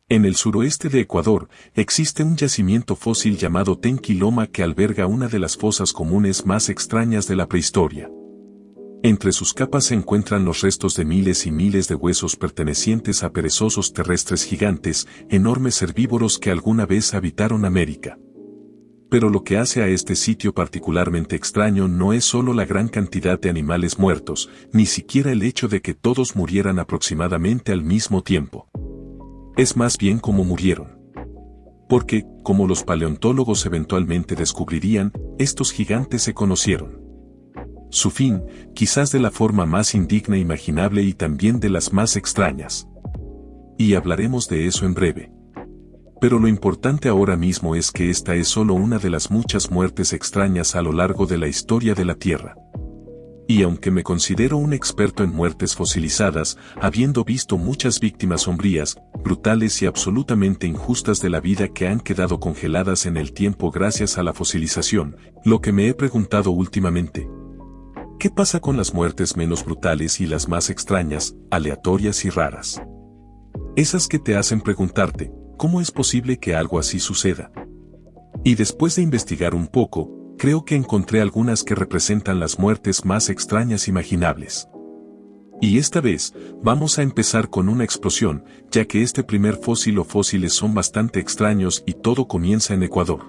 En el suroeste de Ecuador, existe un yacimiento fósil llamado Tenqui Loma que alberga una de las fosas comunes más extrañas de la prehistoria. Entre sus capas se encuentran los restos de miles y miles de huesos pertenecientes a perezosos terrestres gigantes, enormes herbívoros que alguna vez habitaron América. Pero lo que hace a este sitio particularmente extraño no es solo la gran cantidad de animales muertos, ni siquiera el hecho de que todos murieran aproximadamente al mismo tiempo. Es más bien cómo murieron. Porque, como los paleontólogos eventualmente descubrirían, estos gigantes se conocieron. Su fin, quizás de la forma más indigna imaginable y también de las más extrañas. Y hablaremos de eso en breve. Pero lo importante ahora mismo es que esta es solo una de las muchas muertes extrañas a lo largo de la historia de la Tierra. Y aunque me considero un experto en muertes fosilizadas, habiendo visto muchas víctimas sombrías, brutales y absolutamente injustas de la vida que han quedado congeladas en el tiempo gracias a la fosilización, lo que me he preguntado últimamente: ¿qué pasa con las muertes menos brutales y las más extrañas, aleatorias y raras? Esas que te hacen preguntarte, ¿cómo es posible que algo así suceda? Y después de investigar un poco, creo que encontré algunas que representan las muertes más extrañas imaginables. Y esta vez, vamos a empezar con una explosión, ya que este primer fósil o fósiles son bastante extraños y todo comienza en Ecuador.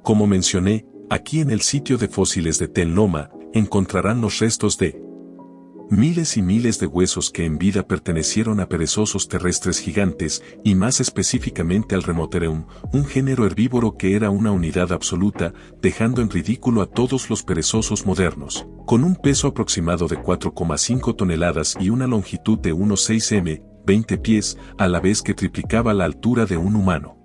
Como mencioné, aquí en el sitio de fósiles de Tenqui Loma, encontrarán los restos de miles y miles de huesos que en vida pertenecieron a perezosos terrestres gigantes, y más específicamente al Remothereum, un género herbívoro que era una unidad absoluta, dejando en ridículo a todos los perezosos modernos, con un peso aproximado de 4,5 toneladas y una longitud de unos 6 m, 20 pies, a la vez que triplicaba la altura de un humano.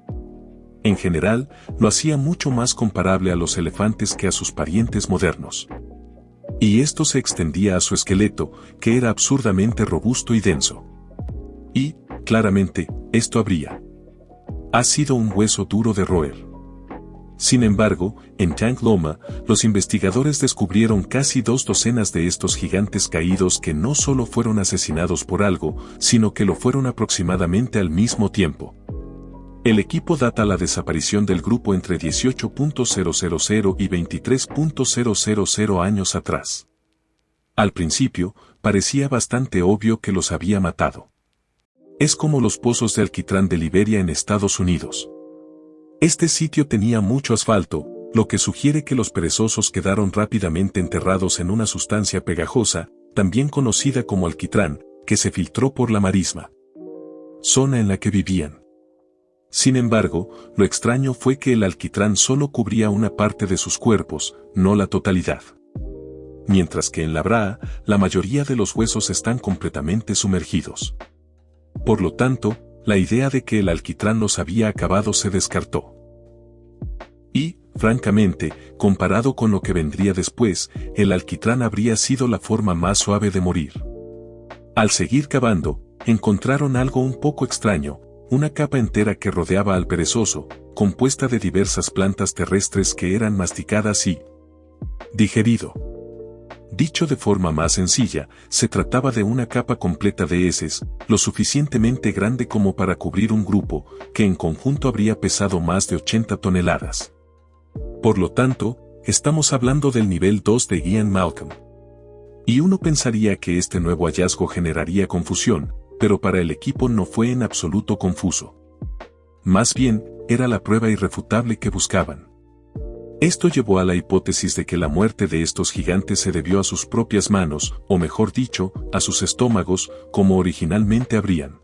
En general, lo hacía mucho más comparable a los elefantes que a sus parientes modernos. Y esto se extendía a su esqueleto, que era absurdamente robusto y denso. Y, claramente, esto ha sido un hueso duro de roer. Sin embargo, en Tenqui Loma, los investigadores descubrieron casi 2 docenas de estos gigantes caídos que no solo fueron asesinados por algo, sino que lo fueron aproximadamente al mismo tiempo. El equipo data la desaparición del grupo entre 18.000 y 23.000 años atrás. Al principio, parecía bastante obvio que los había matado. Es como los pozos de alquitrán de Liberia en Estados Unidos. Este sitio tenía mucho asfalto, lo que sugiere que los perezosos quedaron rápidamente enterrados en una sustancia pegajosa, también conocida como alquitrán, que se filtró por la marisma, zona en la que vivían. Sin embargo, lo extraño fue que el alquitrán solo cubría una parte de sus cuerpos, no la totalidad. Mientras que en la brea, la mayoría de los huesos están completamente sumergidos. Por lo tanto, la idea de que el alquitrán los había acabado se descartó. Y, francamente, comparado con lo que vendría después, el alquitrán habría sido la forma más suave de morir. Al seguir cavando, encontraron algo un poco extraño: una capa entera que rodeaba al perezoso, compuesta de diversas plantas terrestres que eran masticadas y digerido. Dicho de forma más sencilla, se trataba de una capa completa de heces, lo suficientemente grande como para cubrir un grupo, que en conjunto habría pesado más de 80 toneladas. Por lo tanto, estamos hablando del nivel 2 de Ian Malcolm. Y uno pensaría que este nuevo hallazgo generaría confusión, pero para el equipo no fue en absoluto confuso. Más bien, era la prueba irrefutable que buscaban. Esto llevó a la hipótesis de que la muerte de estos gigantes se debió a sus propias manos, o mejor dicho, a sus estómagos, como originalmente habrían.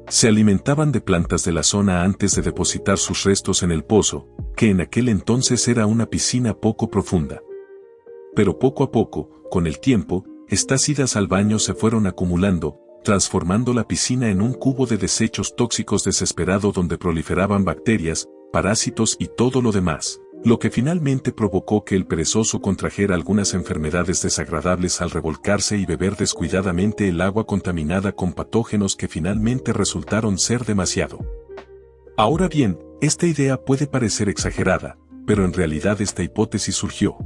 Se alimentaban de plantas de la zona antes de depositar sus restos en el pozo, que en aquel entonces era una piscina poco profunda. Pero poco a poco, con el tiempo, estas idas al baño se fueron acumulando, transformando la piscina en un cubo de desechos tóxicos desesperado donde proliferaban bacterias, parásitos y todo lo demás, lo que finalmente provocó que el perezoso contrajera algunas enfermedades desagradables al revolcarse y beber descuidadamente el agua contaminada con patógenos que finalmente resultaron ser demasiado. Ahora bien, esta idea puede parecer exagerada, pero en realidad esta hipótesis surgió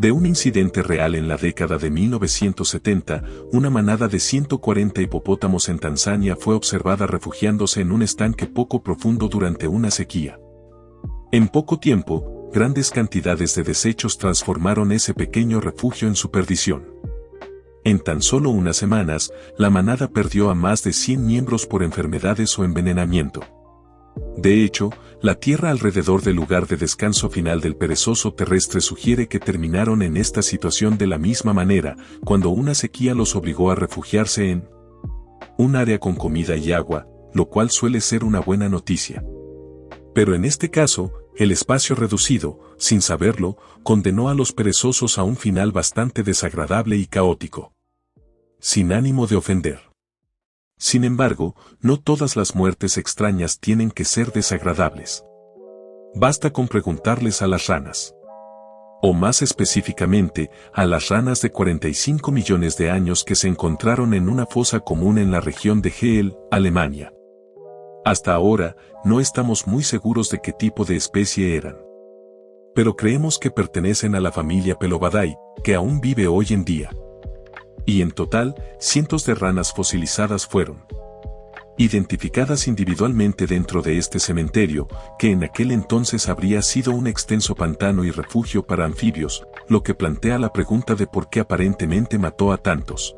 De un incidente real en la década de 1970, una manada de 140 hipopótamos en Tanzania fue observada refugiándose en un estanque poco profundo durante una sequía. En poco tiempo, grandes cantidades de desechos transformaron ese pequeño refugio en su perdición. En tan solo unas semanas, la manada perdió a más de 100 miembros por enfermedades o envenenamiento. De hecho, la tierra alrededor del lugar de descanso final del perezoso terrestre sugiere que terminaron en esta situación de la misma manera, cuando una sequía los obligó a refugiarse en un área con comida y agua, lo cual suele ser una buena noticia. Pero en este caso, el espacio reducido, sin saberlo, condenó a los perezosos a un final bastante desagradable y caótico. Sin ánimo de ofender. Sin embargo, no todas las muertes extrañas tienen que ser desagradables. Basta con preguntarles a las ranas. O más específicamente, a las ranas de 45 millones de años que se encontraron en una fosa común en la región de Hell, Alemania. Hasta ahora, no estamos muy seguros de qué tipo de especie eran. Pero creemos que pertenecen a la familia Pelobadae, que aún vive hoy en día. Y en total, cientos de ranas fosilizadas fueron identificadas individualmente dentro de este cementerio, que en aquel entonces habría sido un extenso pantano y refugio para anfibios, lo que plantea la pregunta de por qué aparentemente mató a tantos.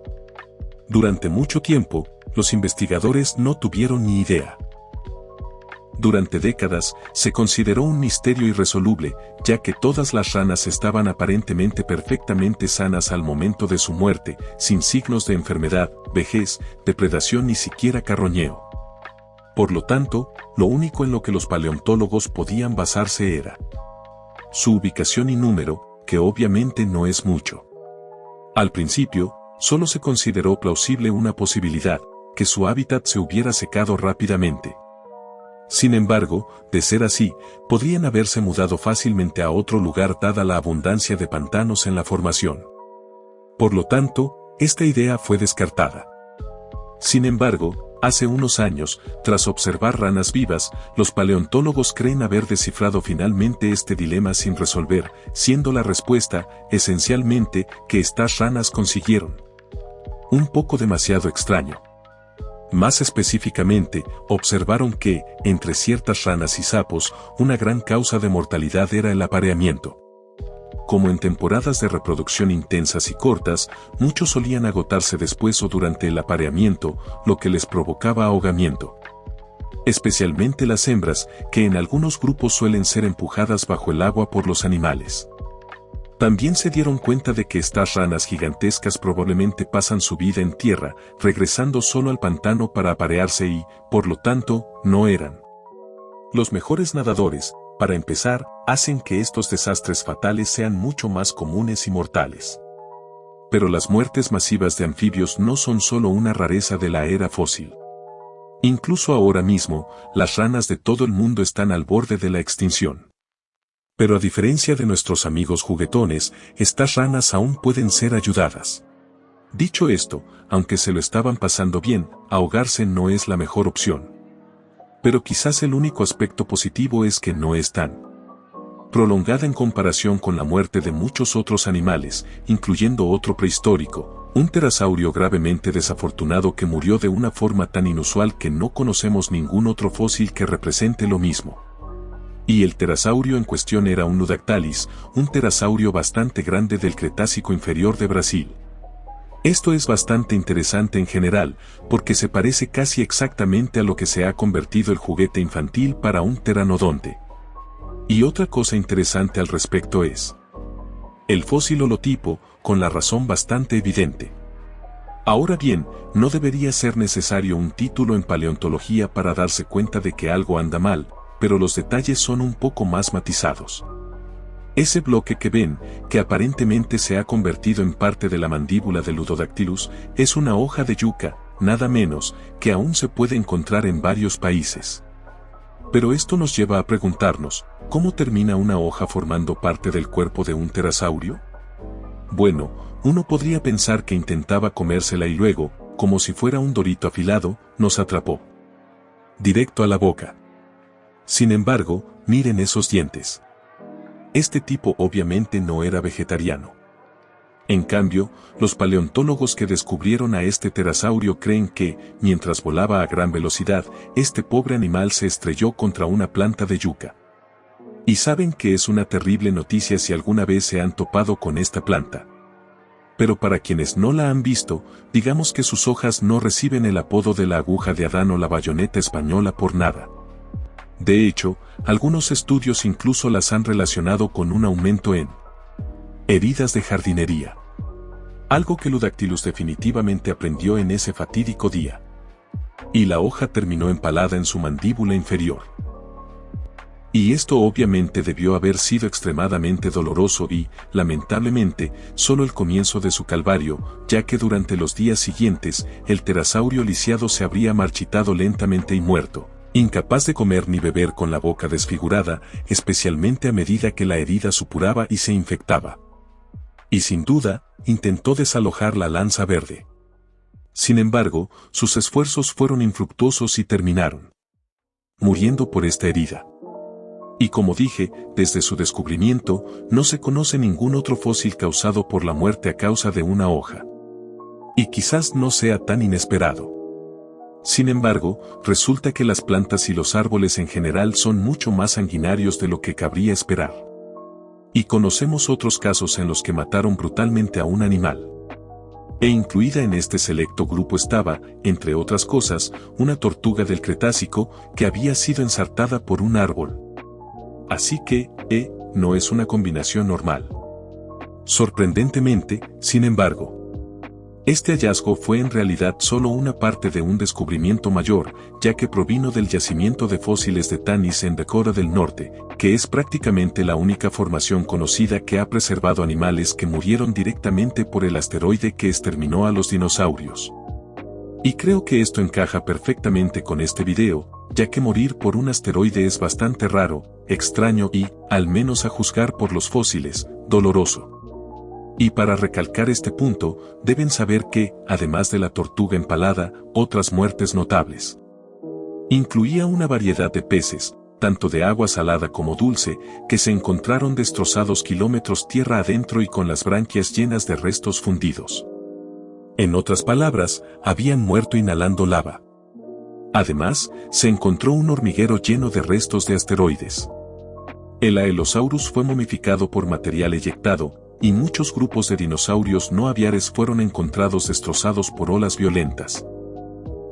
Durante mucho tiempo, los investigadores no tuvieron ni idea. Durante décadas, se consideró un misterio irresoluble, ya que todas las ranas estaban aparentemente perfectamente sanas al momento de su muerte, sin signos de enfermedad, vejez, depredación ni siquiera carroñeo. Por lo tanto, lo único en lo que los paleontólogos podían basarse era su ubicación y número, que obviamente no es mucho. Al principio, solo se consideró plausible una posibilidad, que su hábitat se hubiera secado rápidamente. Sin embargo, de ser así, podrían haberse mudado fácilmente a otro lugar dada la abundancia de pantanos en la formación. Por lo tanto, esta idea fue descartada. Sin embargo, hace unos años, tras observar ranas vivas, los paleontólogos creen haber descifrado finalmente este dilema sin resolver, siendo la respuesta, esencialmente, que estas ranas consiguieron un poco demasiado extraño. Más específicamente, observaron que, entre ciertas ranas y sapos, una gran causa de mortalidad era el apareamiento. Como en temporadas de reproducción intensas y cortas, muchos solían agotarse después o durante el apareamiento, lo que les provocaba ahogamiento. Especialmente las hembras, que en algunos grupos suelen ser empujadas bajo el agua por los animales. También se dieron cuenta de que estas ranas gigantescas probablemente pasan su vida en tierra, regresando solo al pantano para aparearse y, por lo tanto, no eran los mejores nadadores. Para empezar, hacen que estos desastres fatales sean mucho más comunes y mortales. Pero las muertes masivas de anfibios no son solo una rareza de la era fósil. Incluso ahora mismo, las ranas de todo el mundo están al borde de la extinción. Pero a diferencia de nuestros amigos juguetones, estas ranas aún pueden ser ayudadas. Dicho esto, aunque se lo estaban pasando bien, ahogarse no es la mejor opción. Pero quizás el único aspecto positivo es que no es tan prolongada en comparación con la muerte de muchos otros animales, incluyendo otro prehistórico, un pterosaurio gravemente desafortunado que murió de una forma tan inusual que no conocemos ningún otro fósil que represente lo mismo. Y el pterosaurio en cuestión era un Nudactalis, un pterosaurio bastante grande del Cretácico inferior de Brasil. Esto es bastante interesante en general, porque se parece casi exactamente a lo que se ha convertido el juguete infantil para un pteranodonte. Y otra cosa interesante al respecto es el fósil holotipo, con la razón bastante evidente. Ahora bien, no debería ser necesario un título en paleontología para darse cuenta de que algo anda mal, pero los detalles son un poco más matizados. Ese bloque que ven, que aparentemente se ha convertido en parte de la mandíbula del Ludodactylus, es una hoja de yuca, nada menos, que aún se puede encontrar en varios países. Pero esto nos lleva a preguntarnos, ¿cómo termina una hoja formando parte del cuerpo de un pterosaurio? Bueno, uno podría pensar que intentaba comérsela y luego, como si fuera un dorito afilado, nos atrapó directo a la boca. Sin embargo, miren esos dientes. Este tipo obviamente no era vegetariano. En cambio, los paleontólogos que descubrieron a este pterosaurio creen que, mientras volaba a gran velocidad, este pobre animal se estrelló contra una planta de yuca. Y saben que es una terrible noticia si alguna vez se han topado con esta planta. Pero para quienes no la han visto, digamos que sus hojas no reciben el apodo de la aguja de Adán o la bayoneta española por nada. De hecho, algunos estudios incluso las han relacionado con un aumento en heridas de jardinería. Algo que Ludactylus definitivamente aprendió en ese fatídico día. Y la hoja terminó empalada en su mandíbula inferior. Y esto obviamente debió haber sido extremadamente doloroso y, lamentablemente, solo el comienzo de su calvario, ya que durante los días siguientes, el pterosaurio lisiado se habría marchitado lentamente y muerto, incapaz de comer ni beber con la boca desfigurada, especialmente a medida que la herida supuraba y se infectaba. Y sin duda, intentó desalojar la lanza verde. Sin embargo, sus esfuerzos fueron infructuosos y terminaron muriendo por esta herida. Y como dije, desde su descubrimiento, no se conoce ningún otro fósil causado por la muerte a causa de una hoja. Y quizás no sea tan inesperado. Sin embargo, resulta que las plantas y los árboles en general son mucho más sanguinarios de lo que cabría esperar. Y conocemos otros casos en los que mataron brutalmente a un animal. E incluida en este selecto grupo estaba, entre otras cosas, una tortuga del Cretácico que había sido ensartada por un árbol. Así que, no es una combinación normal. Sorprendentemente, sin embargo, este hallazgo fue en realidad solo una parte de un descubrimiento mayor, ya que provino del yacimiento de fósiles de Tanis en Dakota del Norte, que es prácticamente la única formación conocida que ha preservado animales que murieron directamente por el asteroide que exterminó a los dinosaurios. Y creo que esto encaja perfectamente con este video, ya que morir por un asteroide es bastante raro, extraño y, al menos a juzgar por los fósiles, doloroso. Y para recalcar este punto, deben saber que, además de la tortuga empalada, otras muertes notables. Incluía una variedad de peces, tanto de agua salada como dulce, que se encontraron destrozados kilómetros tierra adentro y con las branquias llenas de restos fundidos. En otras palabras, habían muerto inhalando lava. Además, se encontró un hormiguero lleno de restos de asteroides. El Aelosaurus fue momificado por material eyectado, y muchos grupos de dinosaurios no aviares fueron encontrados destrozados por olas violentas.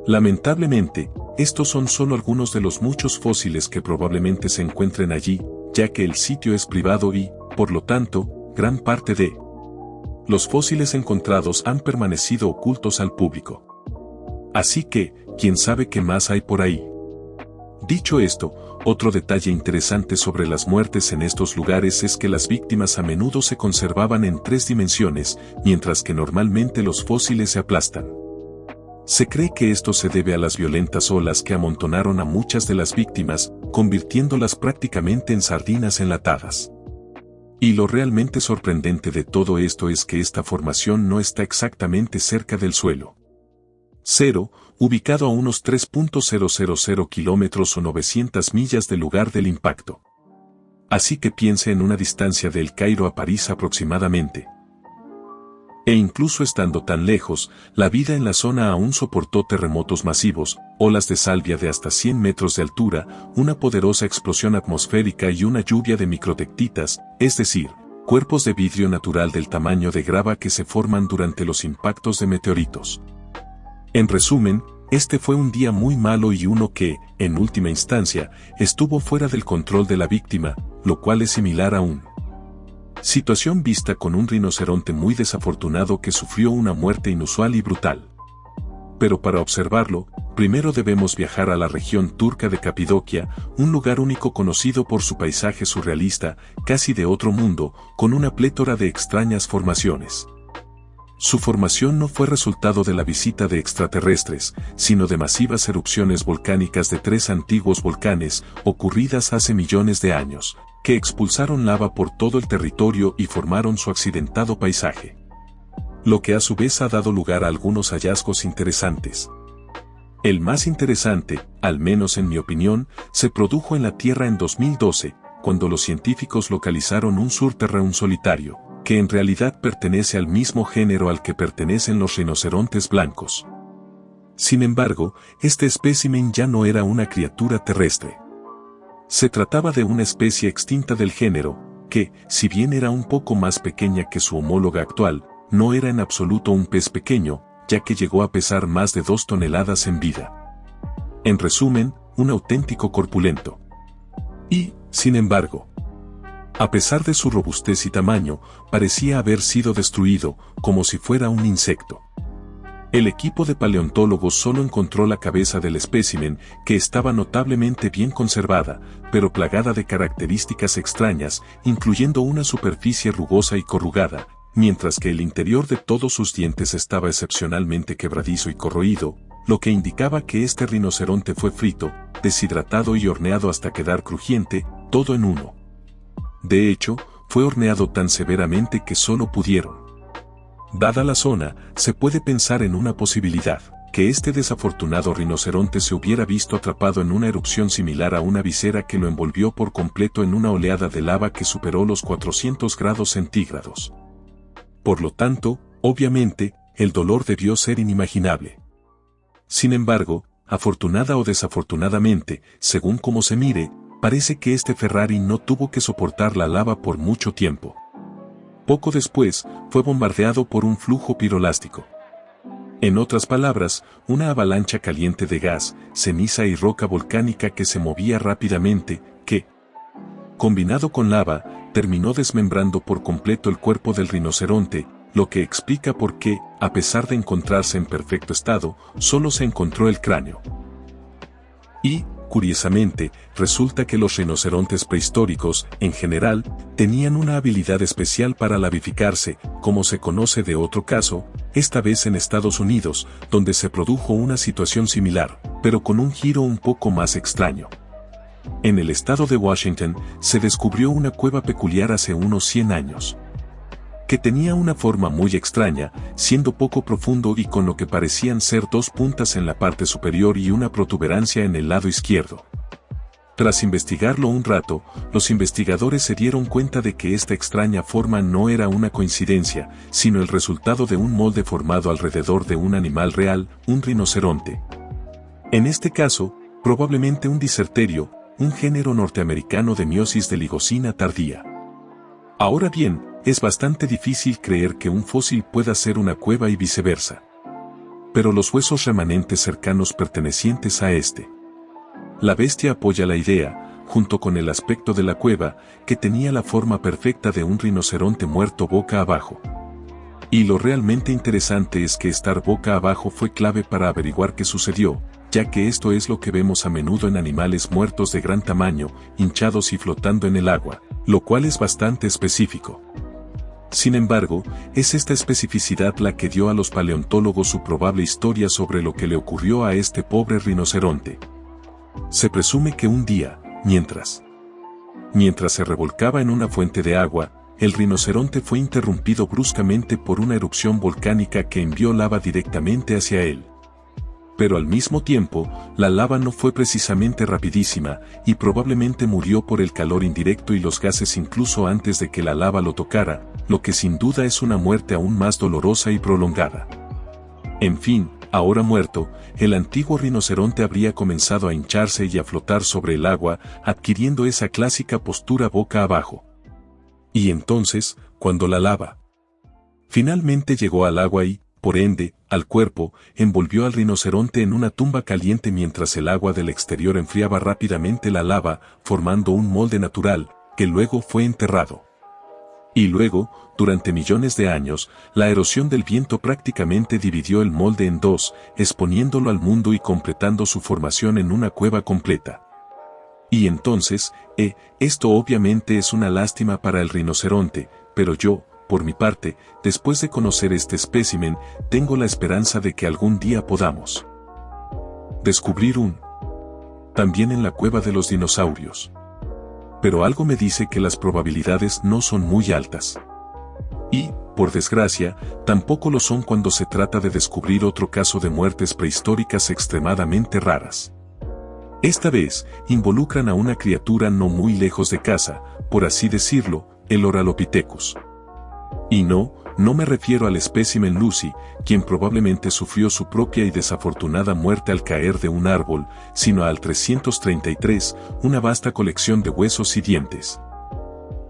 Lamentablemente, estos son solo algunos de los muchos fósiles que probablemente se encuentren allí, ya que el sitio es privado y, por lo tanto, gran parte de los fósiles encontrados han permanecido ocultos al público. Así que, ¿quién sabe qué más hay por ahí? Dicho esto, otro detalle interesante sobre las muertes en estos lugares es que las víctimas a menudo se conservaban en 3 dimensiones, mientras que normalmente los fósiles se aplastan. Se cree que esto se debe a las violentas olas que amontonaron a muchas de las víctimas, convirtiéndolas prácticamente en sardinas enlatadas. Y lo realmente sorprendente de todo esto es que esta formación no está exactamente cerca del suelo. 0, ubicado a unos 3.000 kilómetros o 900 millas del lugar del impacto. Así que piense en una distancia de El Cairo a París aproximadamente. E incluso estando tan lejos, la vida en la zona aún soportó terremotos masivos, olas de salvia de hasta 100 metros de altura, una poderosa explosión atmosférica y una lluvia de microtectitas, es decir, cuerpos de vidrio natural del tamaño de grava que se forman durante los impactos de meteoritos. En resumen, este fue un día muy malo y uno que, en última instancia, estuvo fuera del control de la víctima, lo cual es similar a un situación vista con un rinoceronte muy desafortunado que sufrió una muerte inusual y brutal. Pero para observarlo, primero debemos viajar a la región turca de Capadocia, un lugar único conocido por su paisaje surrealista, casi de otro mundo, con una plétora de extrañas formaciones. Su formación no fue resultado de la visita de extraterrestres, sino de masivas erupciones volcánicas de 3 antiguos volcanes, ocurridas hace millones de años, que expulsaron lava por todo el territorio y formaron su accidentado paisaje. Lo que a su vez ha dado lugar a algunos hallazgos interesantes. El más interesante, al menos en mi opinión, se produjo en la Tierra en 2012, cuando los científicos localizaron un Surterraun solitario, que en realidad pertenece al mismo género al que pertenecen los rinocerontes blancos. Sin embargo, este espécimen ya no era una criatura terrestre. Se trataba de una especie extinta del género, que, si bien era un poco más pequeña que su homóloga actual, no era en absoluto un pez pequeño, ya que llegó a pesar más de 2 toneladas en vida. En resumen, un auténtico corpulento. Y, sin embargo, a pesar de su robustez y tamaño, parecía haber sido destruido, como si fuera un insecto. El equipo de paleontólogos solo encontró la cabeza del espécimen, que estaba notablemente bien conservada, pero plagada de características extrañas, incluyendo una superficie rugosa y corrugada, mientras que el interior de todos sus dientes estaba excepcionalmente quebradizo y corroído, lo que indicaba que este rinoceronte fue frito, deshidratado y horneado hasta quedar crujiente, todo en uno. De hecho, fue horneado tan severamente que solo pudieron. Dada la zona, se puede pensar en una posibilidad, que este desafortunado rinoceronte se hubiera visto atrapado en una erupción similar a una visera que lo envolvió por completo en una oleada de lava que superó los 400 grados centígrados. Por lo tanto, obviamente, el dolor debió ser inimaginable. Sin embargo, afortunada o desafortunadamente, según como se mire, parece que este Ferrari no tuvo que soportar la lava por mucho tiempo. Poco después, fue bombardeado por un flujo pirolástico. En otras palabras, una avalancha caliente de gas, ceniza y roca volcánica que se movía rápidamente, que, combinado con lava, terminó desmembrando por completo el cuerpo del rinoceronte, lo que explica por qué, a pesar de encontrarse en perfecto estado, solo se encontró el cráneo. Y, curiosamente, resulta que los rinocerontes prehistóricos, en general, tenían una habilidad especial para lavificarse, como se conoce de otro caso, esta vez en Estados Unidos, donde se produjo una situación similar, pero con un giro un poco más extraño. En el estado de Washington, se descubrió una cueva peculiar hace unos 100 años. Que tenía una forma muy extraña, siendo poco profundo y con lo que parecían ser 2 puntas en la parte superior y una protuberancia en el lado izquierdo. Tras investigarlo un rato, los investigadores se dieron cuenta de que esta extraña forma no era una coincidencia, sino el resultado de un molde formado alrededor de un animal real, un rinoceronte. En este caso, probablemente un dicerterio, un género norteamericano de miosis de Ligocina tardía. Ahora bien, es bastante difícil creer que un fósil pueda ser una cueva y viceversa. Pero los huesos remanentes cercanos pertenecientes a este. La bestia apoya la idea, junto con el aspecto de la cueva, que tenía la forma perfecta de un rinoceronte muerto boca abajo. Y lo realmente interesante es que estar boca abajo fue clave para averiguar qué sucedió, ya que esto es lo que vemos a menudo en animales muertos de gran tamaño, hinchados y flotando en el agua, lo cual es bastante específico. Sin embargo, es esta especificidad la que dio a los paleontólogos su probable historia sobre lo que le ocurrió a este pobre rinoceronte. Se presume que un día, mientras se revolcaba en una fuente de agua, el rinoceronte fue interrumpido bruscamente por una erupción volcánica que envió lava directamente hacia él. Pero al mismo tiempo, la lava no fue precisamente rapidísima, y probablemente murió por el calor indirecto y los gases incluso antes de que la lava lo tocara, lo que sin duda es una muerte aún más dolorosa y prolongada. En fin, ahora muerto, el antiguo rinoceronte habría comenzado a hincharse y a flotar sobre el agua, adquiriendo esa clásica postura boca abajo. Y entonces, cuando la lava finalmente llegó al agua y, por ende, al cuerpo, envolvió al rinoceronte en una tumba caliente mientras el agua del exterior enfriaba rápidamente la lava, formando un molde natural, que luego fue enterrado. Y luego, durante millones de años, la erosión del viento prácticamente dividió el molde en 2, exponiéndolo al mundo y completando su formación en una cueva completa. Y entonces, esto obviamente es una lástima para el rinoceronte, pero yo, por mi parte, después de conocer este espécimen, tengo la esperanza de que algún día podamos descubrir también en la cueva de los dinosaurios. Pero algo me dice que las probabilidades no son muy altas. Y, por desgracia, tampoco lo son cuando se trata de descubrir otro caso de muertes prehistóricas extremadamente raras. Esta vez, involucran a una criatura no muy lejos de casa, por así decirlo, el Oralopithecus. Y no me refiero al espécimen Lucy, quien probablemente sufrió su propia y desafortunada muerte al caer de un árbol, sino al 333, una vasta colección de huesos y dientes,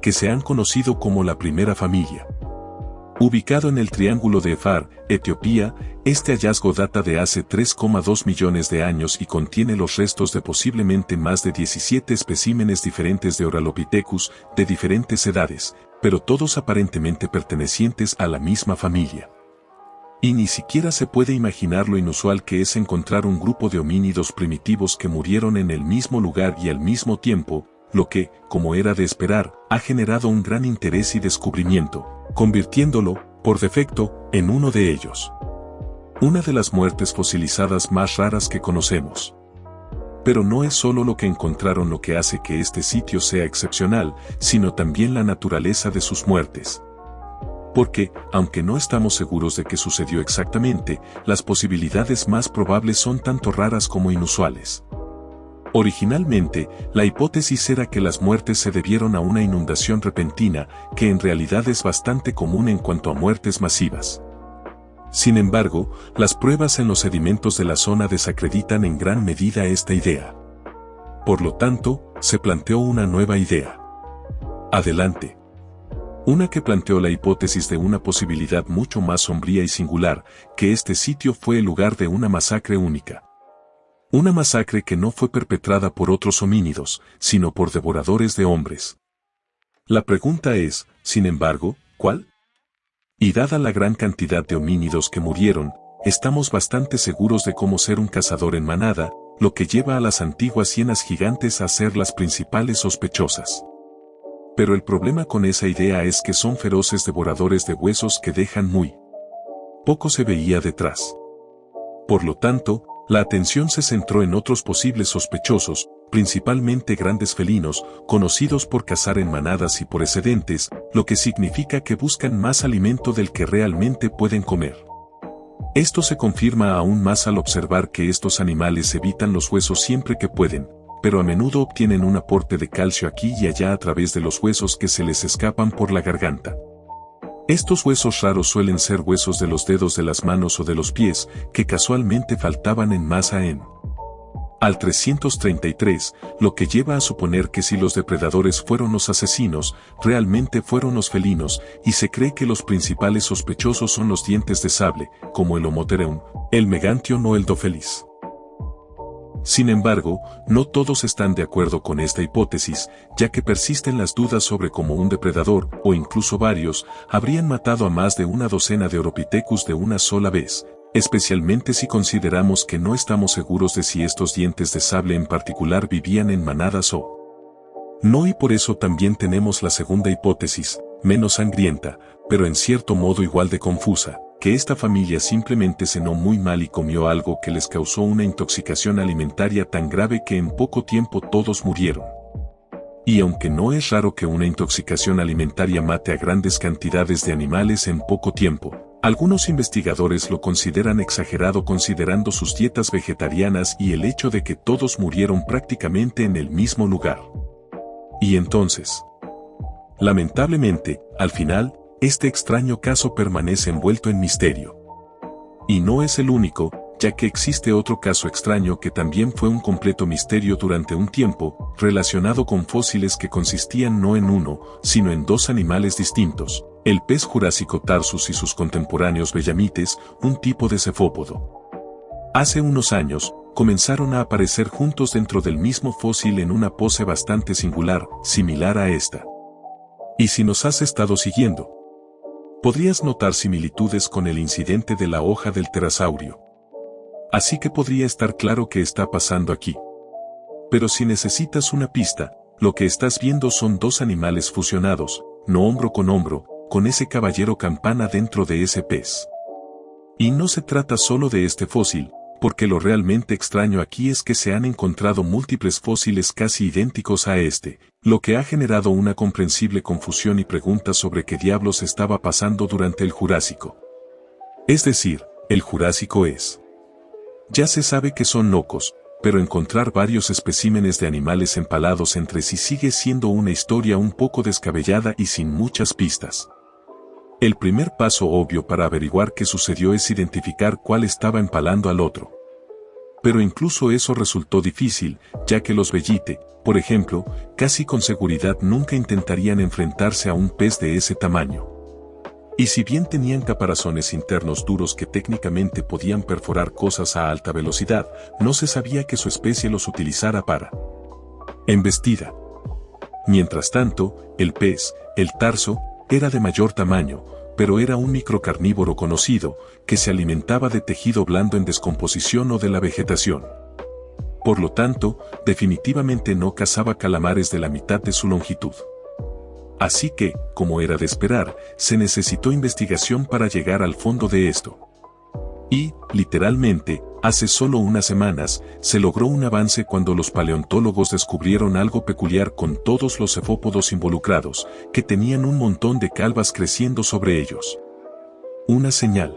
que se han conocido como la primera familia. Ubicado en el Triángulo de Efar, Etiopía, este hallazgo data de hace 3,2 millones de años y contiene los restos de posiblemente más de 17 especímenes diferentes de Oralopithecus, de diferentes edades, pero todos aparentemente pertenecientes a la misma familia. Y ni siquiera se puede imaginar lo inusual que es encontrar un grupo de homínidos primitivos que murieron en el mismo lugar y al mismo tiempo, lo que, como era de esperar, ha generado un gran interés y descubrimiento, convirtiéndolo, por defecto, en uno de ellos. Una de las muertes fosilizadas más raras que conocemos. Pero no es solo lo que encontraron lo que hace que este sitio sea excepcional, sino también la naturaleza de sus muertes. Porque, aunque no estamos seguros de qué sucedió exactamente, las posibilidades más probables son tanto raras como inusuales. Originalmente, la hipótesis era que las muertes se debieron a una inundación repentina, que en realidad es bastante común en cuanto a muertes masivas. Sin embargo, las pruebas en los sedimentos de la zona desacreditan en gran medida esta idea. Por lo tanto, se planteó una nueva idea. Adelante. Una que planteó la hipótesis de una posibilidad mucho más sombría y singular, que este sitio fue el lugar de una masacre única. Una masacre que no fue perpetrada por otros homínidos, sino por devoradores de hombres. La pregunta es, sin embargo, ¿cuál? Y dada la gran cantidad de homínidos que murieron, estamos bastante seguros de cómo ser un cazador en manada, lo que lleva a las antiguas hienas gigantes a ser las principales sospechosas. Pero el problema con esa idea es que son feroces devoradores de huesos que dejan muy poco se veía detrás. Por lo tanto, la atención se centró en otros posibles sospechosos, principalmente grandes felinos, conocidos por cazar en manadas y por excedentes, lo que significa que buscan más alimento del que realmente pueden comer. Esto se confirma aún más al observar que estos animales evitan los huesos siempre que pueden, pero a menudo obtienen un aporte de calcio aquí y allá a través de los huesos que se les escapan por la garganta. Estos huesos raros suelen ser huesos de los dedos de las manos o de los pies, que casualmente faltaban en masa en al 333, lo que lleva a suponer que si los depredadores fueron los asesinos, realmente fueron los felinos, y se cree que los principales sospechosos son los dientes de sable, como el Homothereum, el Megantion o el Dophelis. Sin embargo, no todos están de acuerdo con esta hipótesis, ya que persisten las dudas sobre cómo un depredador, o incluso varios, habrían matado a más de una docena de Oropithecus de una sola vez, especialmente si consideramos que no estamos seguros de si estos dientes de sable en particular vivían en manadas o no, y por eso también tenemos la segunda hipótesis, menos sangrienta, pero en cierto modo igual de confusa, que esta familia simplemente cenó muy mal y comió algo que les causó una intoxicación alimentaria tan grave que en poco tiempo todos murieron. Y aunque no es raro que una intoxicación alimentaria mate a grandes cantidades de animales en poco tiempo, algunos investigadores lo consideran exagerado considerando sus dietas vegetarianas y el hecho de que todos murieron prácticamente en el mismo lugar. Y entonces, lamentablemente, al final, este extraño caso permanece envuelto en misterio. Y no es el único, ya que existe otro caso extraño que también fue un completo misterio durante un tiempo, relacionado con fósiles que consistían no en uno, sino en dos animales distintos, el pez jurásico Tarsus y sus contemporáneos Bellamites, un tipo de cefópodo. Hace unos años, comenzaron a aparecer juntos dentro del mismo fósil en una pose bastante singular, similar a esta. Y si nos has estado siguiendo, podrías notar similitudes con el incidente de la hoja del pterosaurio. Así que podría estar claro qué está pasando aquí. Pero si necesitas una pista, lo que estás viendo son dos animales fusionados, no hombro, con ese caballero campana dentro de ese pez. Y no se trata solo de este fósil, porque lo realmente extraño aquí es que se han encontrado múltiples fósiles casi idénticos a este, lo que ha generado una comprensible confusión y preguntas sobre qué diablos estaba pasando durante el Jurásico. Es decir, el Jurásico es. Ya se sabe que son locos, pero encontrar varios especímenes de animales empalados entre sí sigue siendo una historia un poco descabellada y sin muchas pistas. El primer paso obvio para averiguar qué sucedió es identificar cuál estaba empalando al otro. Pero incluso eso resultó difícil, ya que los Bellite, por ejemplo, casi con seguridad nunca intentarían enfrentarse a un pez de ese tamaño. Y si bien tenían caparazones internos duros que técnicamente podían perforar cosas a alta velocidad, no se sabía que su especie los utilizara para embestida. Mientras tanto, el pez, el tarso, era de mayor tamaño, pero era un microcarnívoro conocido, que se alimentaba de tejido blando en descomposición o de la vegetación. Por lo tanto, definitivamente no cazaba calamares de la mitad de su longitud. Así que, como era de esperar, se necesitó investigación para llegar al fondo de esto. Y, literalmente, hace solo unas semanas, se logró un avance cuando los paleontólogos descubrieron algo peculiar con todos los cefópodos involucrados, que tenían un montón de calvas creciendo sobre ellos. Una señal.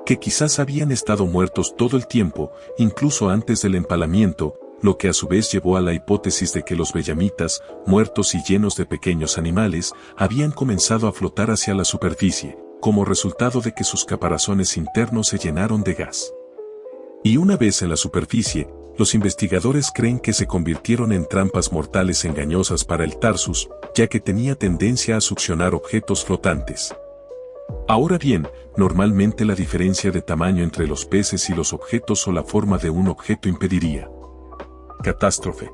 Que quizás habían estado muertos todo el tiempo, incluso antes del empalamiento, lo que a su vez llevó a la hipótesis de que los bellamitas, muertos y llenos de pequeños animales, habían comenzado a flotar hacia la superficie, como resultado de que sus caparazones internos se llenaron de gas. Y una vez en la superficie, los investigadores creen que se convirtieron en trampas mortales engañosas para el Tarsus, ya que tenía tendencia a succionar objetos flotantes. Ahora bien, normalmente la diferencia de tamaño entre los peces y los objetos o la forma de un objeto impediría catástrofe.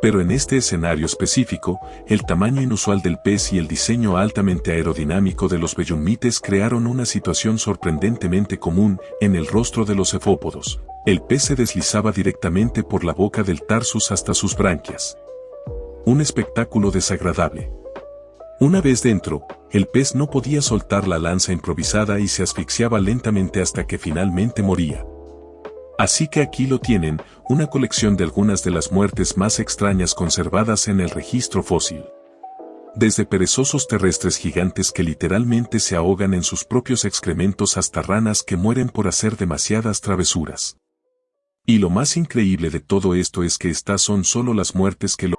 Pero en este escenario específico, el tamaño inusual del pez y el diseño altamente aerodinámico de los bellummites crearon una situación sorprendentemente común en el rostro de los cefópodos. El pez se deslizaba directamente por la boca del Tarsus hasta sus branquias. Un espectáculo desagradable. Una vez dentro, el pez no podía soltar la lanza improvisada y se asfixiaba lentamente hasta que finalmente moría. Así que aquí lo tienen, una colección de algunas de las muertes más extrañas conservadas en el registro fósil. Desde perezosos terrestres gigantes que literalmente se ahogan en sus propios excrementos hasta ranas que mueren por hacer demasiadas travesuras. Y lo más increíble de todo esto es que estas son solo las muertes que